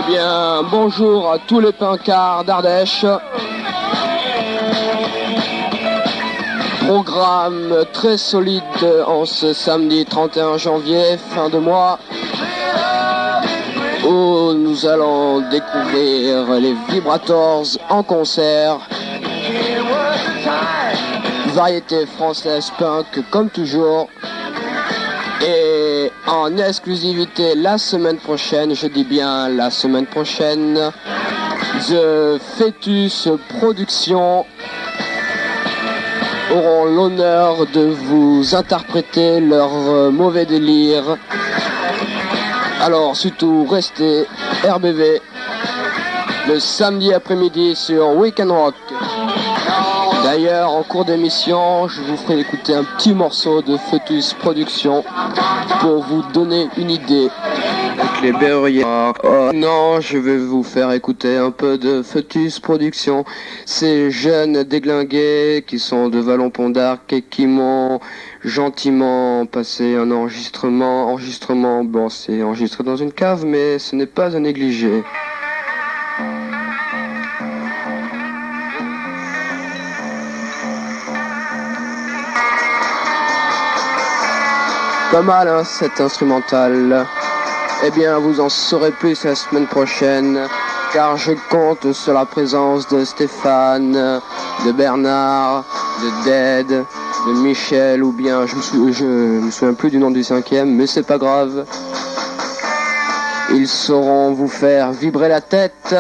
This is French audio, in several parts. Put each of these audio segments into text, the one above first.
Eh bien, bonjour à tous les pincards d'Ardèche. Programme très solide en ce samedi 31 janvier, fin de mois, où nous allons découvrir les Vibrators en concert. Variété française punk comme toujours. Et en exclusivité la semaine prochaine, je dis bien la semaine prochaine, The Fetus Productions auront l'honneur de vous interpréter leur mauvais délire. Alors surtout restez RBV le samedi après-midi sur Weekend Rock. D'ailleurs, en cours d'émission, je vous ferai écouter un petit morceau de Fetus Productions pour vous donner une idée. Avec les berruriers. Oh non, je vais vous faire écouter un peu de Fetus Productions. Ces jeunes déglingués qui sont de Vallon-Pont d'Arc et qui m'ont gentiment passé un enregistrement. Bon, c'est enregistré dans une cave, mais ce n'est pas à négliger. Pas mal, hein, cet instrumental. Eh bien, vous en saurez plus la semaine prochaine, car je compte sur la présence de Stéphane, de Bernard, de Dead, de Michel, ou bien, je me souviens plus du nom du cinquième, mais c'est pas grave. Ils sauront vous faire vibrer la tête.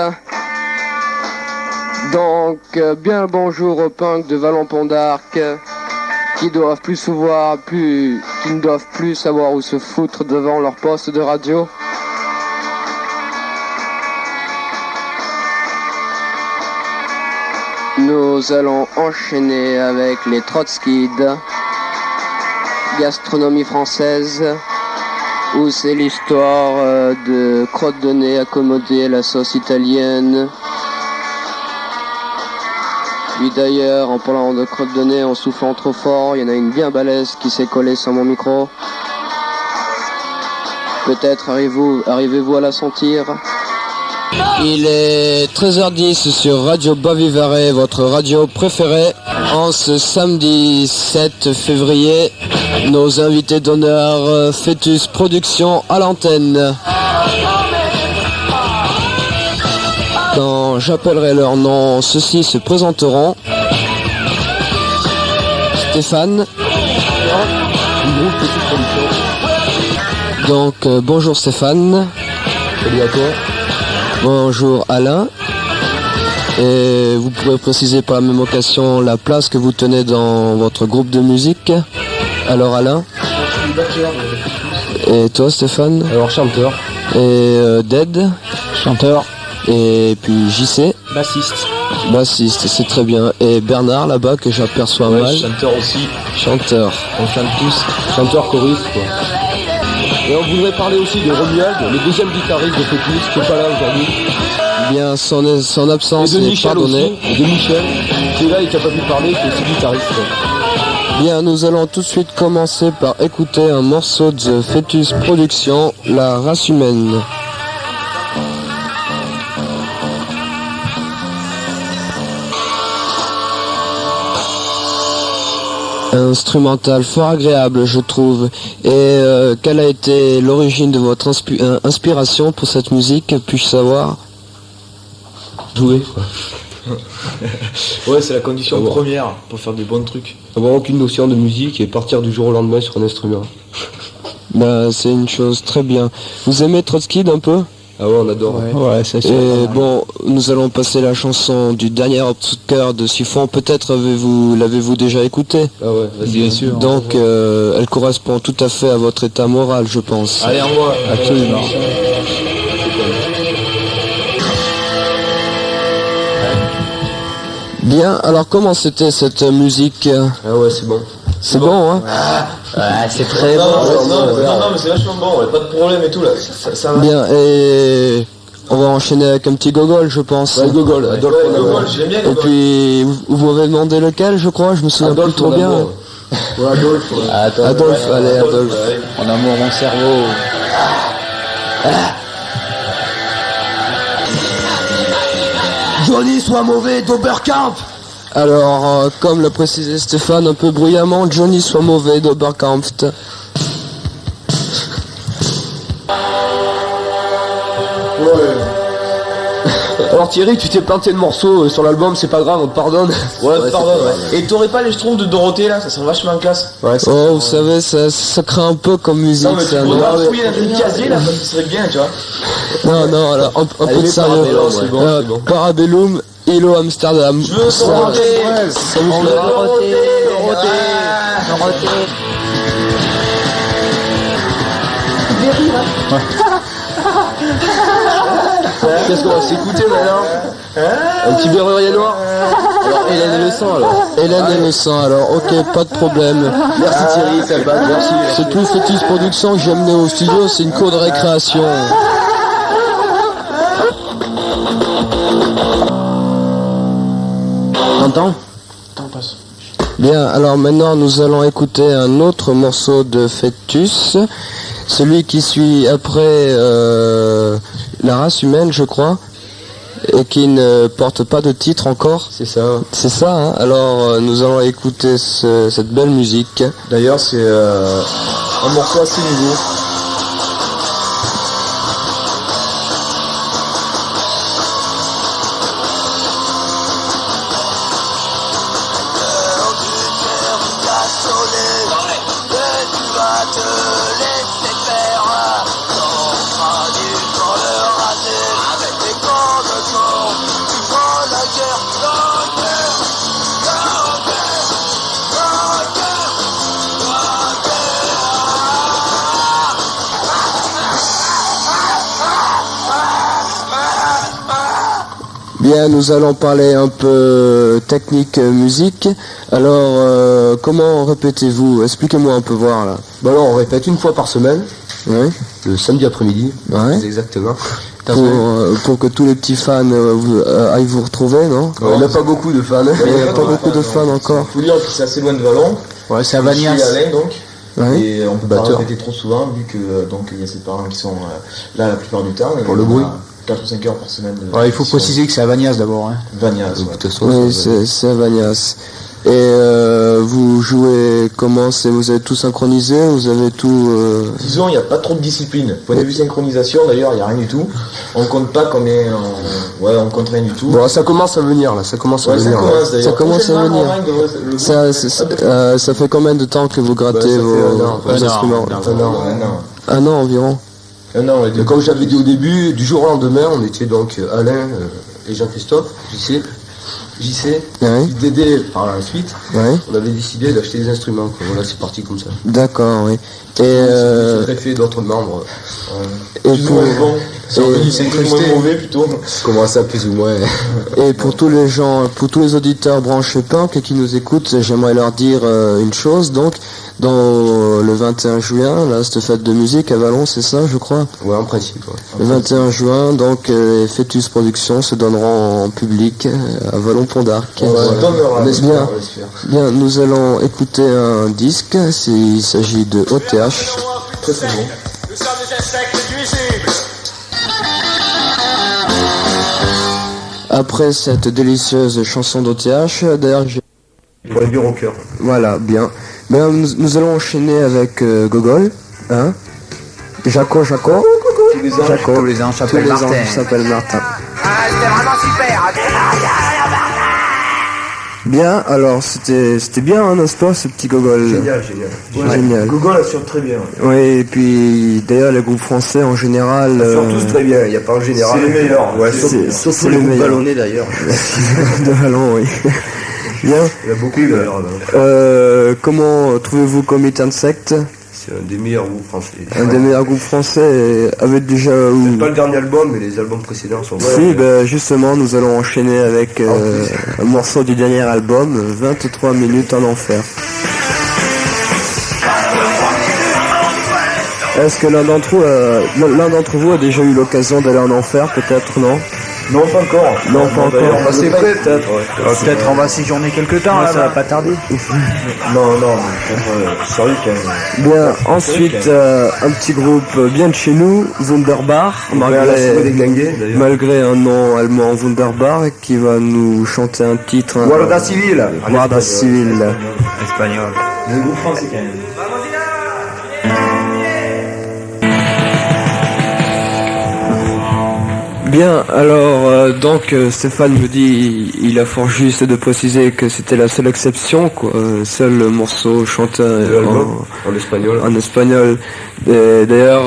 Donc, bien le bonjour aux punks de Vallon-Pont d'Arc, qui ne doivent plus savoir où se foutre devant leur poste de radio. Nous allons enchaîner avec les Trotskids, gastronomie française, où c'est l'histoire de crotte de nez accommodée à la sauce italienne. Puis d'ailleurs, en parlant de crotte de nez, en soufflant trop fort, il y en a une bien balèze qui s'est collée sur mon micro. Peut-être arrivez-vous à la sentir. Il est 13h10 sur Radio Bas-Vivarais, votre radio préférée. En ce samedi 7 février, nos invités d'honneur, Fetus Productions à l'antenne. Quand j'appellerai leur nom, ceux-ci se présenteront. Stéphane. Donc bonjour Stéphane. Salut à toi. Bonjour Alain. Et vous pourrez préciser par la même occasion la place que vous tenez dans votre groupe de musique. Alors Alain. Et toi Stéphane? Alors chanteur. Et Dead. Chanteur. Et puis JC. Bassiste, c'est très bien. Et Bernard là-bas que j'aperçois mal. Chanteur aussi. Chanteur. On chante tous. Chanteur choriste quoi. Et on voudrait parler aussi de Romuald, le deuxième guitariste de Fetus, qui n'est pas là aujourd'hui. Bien, son absence est pardonnée. Et de Michel, qui est là et qui n'a pas pu parler, qui est aussi guitariste. Bien, nous allons tout de suite commencer par écouter un morceau de Fetus Productions, La race humaine. Instrumental fort agréable je trouve. Et quelle a été l'origine de votre inspiration pour cette musique, puis-je savoir? Jouer quoi. Ouais, c'est la condition première pour faire des bons trucs. Avoir aucune notion de musique et partir du jour au lendemain sur un instrument. Bah c'est une chose très bien. Vous aimez Trotskid un peu? Ah ouais, on adore. Ouais, c'est sûr. Et bon, nous allons passer la chanson du dernier cœur de Siphon. Peut-être l'avez-vous déjà écoutée? Ah ouais, vas-y. Bien sûr. Donc, elle correspond tout à fait à votre état moral, je pense. Allez, envoie. Absolument. Bien, alors comment c'était cette musique? Ah ouais, c'est bon. C'est bon, hein? Ouais, c'est très bon. Non, mais c'est vachement bon, pas de problème et tout là. Ça va. Bien, et on va enchaîner avec un petit gogol, je pense. Ouais, gogol, Adolphe. Ouais, gogol, j'aime bien gogol. Et puis, vous m'avez demandé lequel, je crois, je me souviens plus trop bien. Ouais, Adolphe. Ouais. Adolphe, allez, Adolphe. Mon amour, mon cerveau. Johnny soit mauvais d'Oberkamp. Alors, comme l'a précisé Stéphane un peu bruyamment, Johnny soit mauvais d'Oberkampf. Alors Thierry, tu t'es planté de morceaux sur l'album, c'est pas grave, on te pardonne. Ouais, pardon, ouais. Et t'aurais pas les schtroumpfs de Dorothée là, ça serait vachement classe. Ouais, vous savez, ça craint un peu comme musique. Non, mais tu pourrais fouiller dans une casier là, ça serait bien, tu vois. Non, alors, un peu de sérieux. C'est bon. Parabellum, Hello Amsterdam. Je veux Dorothée. Ça vous plaît? Dorothée. Qu'est-ce qu'on va s'écouter maintenant? Un petit berrurier noir. Alors Hélène et le sang alors. Hélène et le sang, alors ok, pas de problème. Merci Thierry, ça va, merci. C'est plus Fétis Production que j'ai amené au studio, c'est une cour de récréation. T'entends? Bien, alors maintenant nous allons écouter un autre morceau de Fœtus, celui qui suit après La race humaine, je crois, et qui ne porte pas de titre encore. C'est ça. C'est ça, hein. Alors nous allons écouter cette belle musique. D'ailleurs, c'est un morceau assez nouveau. Bien, nous allons parler un peu technique musique. Alors, comment répétez-vous? Expliquez-moi un peu voir là. Bon alors, on répète une fois par semaine, Oui. le samedi après-midi, Ouais. exactement. Pour que tous les petits fans aillent vous retrouver, non? On n'a pas beaucoup de fans. Il n'y a pas beaucoup de fans encore. Faut dire que c'est assez loin de Vallon. Ouais, c'est à Je suis Vagnas. Alain donc. Ouais. Et on peut pas Batteur. répéter trop souvent vu que donc il y a ses parents qui sont là la plupart du temps. Et Pour le on bruit. a 4 ou 5 heures par semaine. Ouais, il faut préciser que c'est à Vagnas d'abord. Hein. Vagnas, De ouais. toute façon, Oui, ça- c'est à Vagnas. Et vous jouez comment? Vous avez tout synchronisé? Vous avez tout... Disons, il n'y a pas trop de discipline. Point de vue synchronisation, d'ailleurs, il n'y a rien du tout. On compte pas combien. Ouais, on compte rien du tout. Bon, ça commence à venir là, ça commence à Ouais, ça venir. là. commence d'ailleurs. Ça commence à Prochainement, venir. Romain devrait- le Ça fait combien de temps que vous grattez Bah, ça fait vos un an, instruments? Un an. Un an. ouais. Et comme j'avais dit au début, du jour au lendemain, on était donc Alain et Jean-Christophe, JC, Ouais. Dédé par la suite. Ouais. On avait décidé d'acheter des instruments. Quoi. Voilà, c'est parti comme ça. D'accord, oui. Et, C'est greffé d'autres membres. et Plus ou pour... moins bon. C'est et- plus ou moins mauvais plutôt. Comment ça, plus ou moins. Et pour tous les gens, pour tous les auditeurs branchés punk qui nous écoutent, j'aimerais leur dire une chose. Donc, dans le 21 juin, là, cette fête de musique à Vallon, c'est ça, je crois. Ouais, en principe. Ouais. Le 21 juin, donc, les Fœtus Productions se donneront en public à Vallon-Pont d'Arc. On se donnera, On espère, Bien. on espère. Bien, nous allons écouter un disque. Il s'agit de OTH. Très très bon. Nous sommes des insectes nuisibles. Après cette délicieuse chanson d'OTH, d'ailleurs, Pour les vieux rockers. voilà, bien. Bien, nous allons enchaîner avec Gogol, hein. Jaco. Jaco. Tous les ans, Tous s'appelle les ans, Martin. s'appelle Martin. Ah, c'était vraiment super. Bien, alors c'était bien, hein, n'est-ce pas, ce petit Gogol. Génial. Génial. Google assure très bien. Oui, et puis d'ailleurs les groupes français en général. Assure tous très bien, il n'y a pas en général. C'est les meilleurs. Ouais, C'est- sauf c'est pour les les groupes meilleurs. ballonnés d'ailleurs. de Vallon, oui. Bien. Il y en a beaucoup d'ailleurs. Comment trouvez-vous Commit Insect? C'est un des meilleurs groupes français. Un des meilleurs groupes français avec déjà C'est pas le dernier album, mais les albums précédents sont Si, ben justement, nous allons enchaîner avec un morceau du dernier album, 23 minutes en enfer. Est-ce que l'un d'entre vous a déjà eu l'occasion d'aller en enfer, peut-être, non? Non, pas encore. Non, pas encore. Bah, c'est prêt, peut-être. Peut-être on va séjourner quelques temps, là, ça va pas tarder. Non, peut-être, sérieux quand même. Bien, ensuite, un petit groupe bien de chez nous, Wunderbar, malgré un nom allemand Wunderbar, qui va nous chanter un titre. Guarda Civil. Guarda Civil. Espagnol. C'est un groupe français quand même. Bien, alors donc Stéphane me dit, il a fort juste de préciser que c'était la seule exception, quoi. Seul morceau chanté En espagnol. en espagnol. Et d'ailleurs,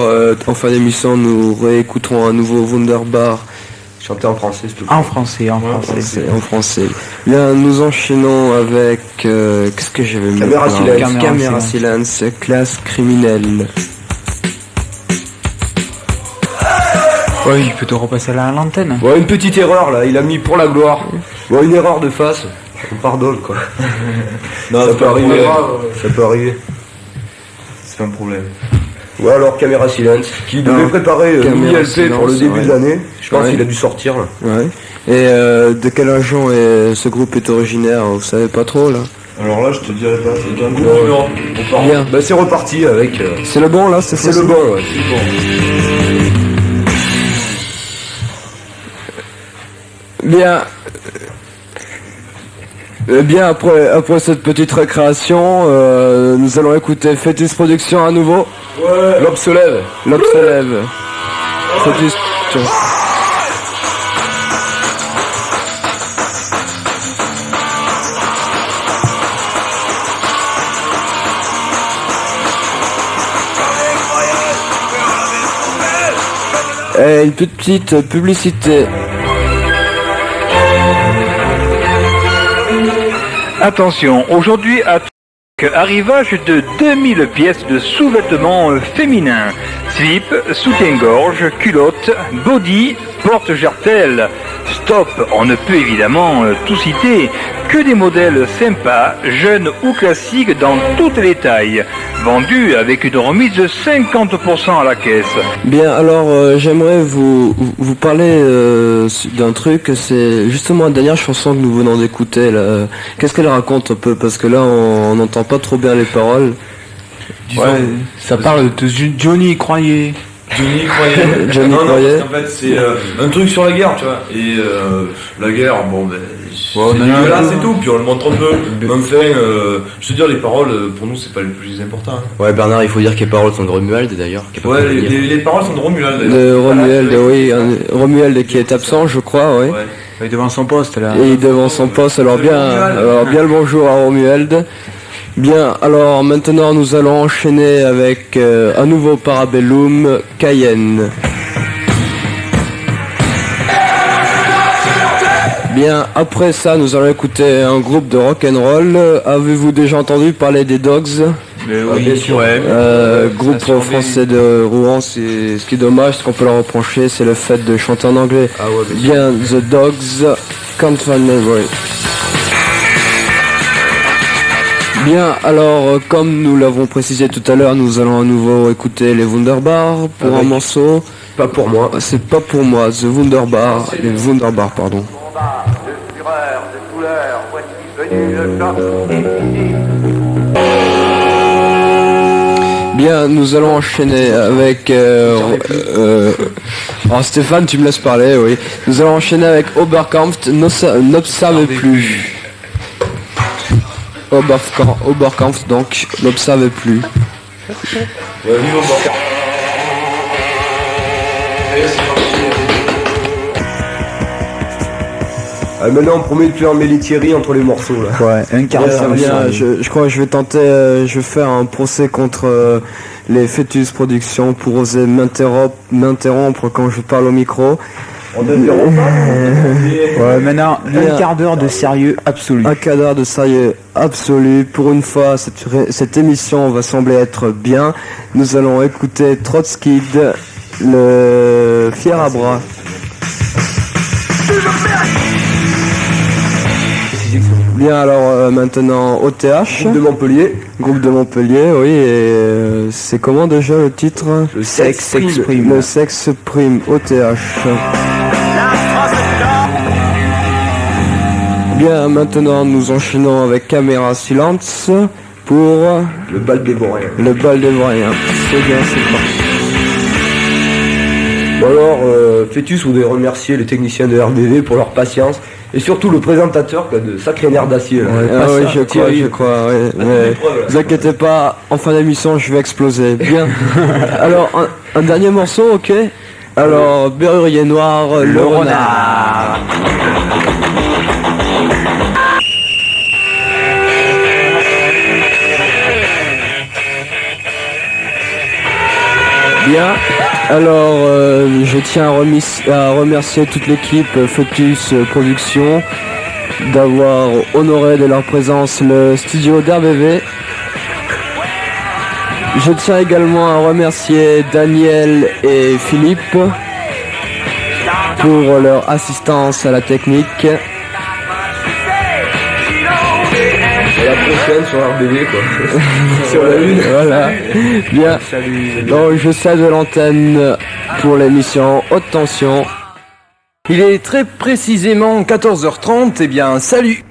en fin d'émission, nous réécouterons un nouveau Wunderbar. Chanté en français, s'il te plaît. En français. En français. Bien, nous enchaînons avec qu'est-ce que j'avais mis Caméra là Silence. Caméra Silence, classe criminelle. Oui, il peut te repasser à l'antenne. Ouais, une petite erreur là, il a mis pour la gloire. Ouais, une erreur de face. On pardonne quoi. Non, ça peut arriver. Ça peut arriver. C'est pas un problème. Ouais, alors Caméra Silence, qui devait préparer Caméra LP Silence, pour le début ouais. de l'année. Je pense Ouais. qu'il a dû sortir là. Ouais. Et de quel agent ce groupe est originaire? Vous savez pas trop là? Alors là, je te dirais pas. C'est un groupe du Nord. Bien. Bah, c'est reparti avec. C'est le bon là, c'est C'est le bon, ouais. C'est le bon. Bien. Bien, après cette petite récréation, nous allons écouter Fétus Production à nouveau. Ouais. L'aube se lève. L'aube se lève. Fétus Production. Et une petite publicité. Attention, aujourd'hui arrivage de 2000 pièces de sous-vêtements féminins. Slip, soutien-gorge, culotte, body, porte-jartelle. Stop, on ne peut évidemment tout citer. Que des modèles sympas, jeunes ou classiques dans toutes les tailles. Vendus avec une remise de 50% à la caisse. Bien, alors j'aimerais vous parler d'un truc, c'est justement la dernière chanson que nous venons d'écouter. Là. Qu'est-ce qu'elle raconte un peu? Parce que là, on n'entend pas trop bien les paroles. Ouais, ça parle de Johnny Croyer. Johnny croyait. Johnny non, croyait. parce qu'en fait, c'est un truc sur la guerre, tu vois. Et la guerre, bon, ben. on c'est en a un dégueulasse peu. et tout, puis on le montre un peu. Mais enfin, je veux dire, les paroles, pour nous, c'est pas les plus importants. Hein. Ouais, Bernard, il faut dire que les paroles sont de Romuald d'ailleurs. Ouais, les paroles sont de Romuald d'ailleurs. De Romuald, oui, Romuald qui est absent, je crois, oui. Ouais. Il est devant son poste là. Et devant son poste, alors bien le bonjour à Romuald. Bien, alors maintenant nous allons enchaîner avec un nouveau Parabellum, Cayenne. Bien, après ça, nous allons écouter un groupe de rock'n'roll. Avez-vous déjà entendu parler des Dogs? Oui, bien sûr. Groupe français de Rouen, c'est ce qui est dommage, ce qu'on peut leur reprocher, c'est le fait de chanter en anglais. Ah ouais, bien Bien, The Dogs, Can't Find My Way. Bien, alors comme nous l'avons précisé tout à l'heure, nous allons à nouveau écouter les Wunderbar pour un morceau. Pas pour moi. C'est pas pour moi, The Wunderbar, les Wunderbar, pardon. Combat de fureur, de douleur, voici venu le choc décisif. Bien, nous allons enchaîner avec... alors Stéphane, tu me laisses parler, oui. Nous allons enchaîner avec Oberkampf, N'observez plus. Oberkampf, donc, N'observez plus. Ouais, vive au bord. Ah, maintenant, on promet de faire mêler Thierry entre les morceaux là. Ouais, un quart d'heure. Bien, je crois que je vais tenter, je vais faire un procès contre les Fétus Productions pour oser m'interrompre quand je parle au micro. On n'interrompt pas. Ouais, maintenant, Bien. un quart d'heure de sérieux absolu. Un cadre de sérieux absolu. Pour une fois, cette émission va sembler être bien. Nous allons écouter Trotsky, le fier à bras. Bien, alors maintenant OTH, De Montpellier. groupe de Montpellier, oui, et c'est comment déjà le titre? Le sexe s'exprime. Le sexe prime, OTH. La France Bien, maintenant nous enchaînons avec Caméra Silence pour Le bal des Vauriens. le bal des Vauriens. C'est bien, c'est parti. Bon alors, Fétus voudrait remercier les techniciens de RBV pour leur patience et surtout le présentateur qui a de sacrés nerfs d'acier. Là. Ah oui, je Thierry. crois, ouais. Ah, Mais épreuve, là. vous inquiétez pas, en fin d'émission je vais exploser. Bien. Alors, un dernier morceau, ok. Alors, Berrurier Noir, le renard. Bien. Alors, je tiens à remercier toute l'équipe Focus Production d'avoir honoré de leur présence le studio d'RBV. Je tiens également à remercier Daniel et Philippe pour leur assistance à la technique. À la prochaine sur RBV quoi. Sur la une. Voilà. Bien. Donc je cède l'antenne pour l'émission Haute Tension. Il est très précisément 14h30, eh bien salut.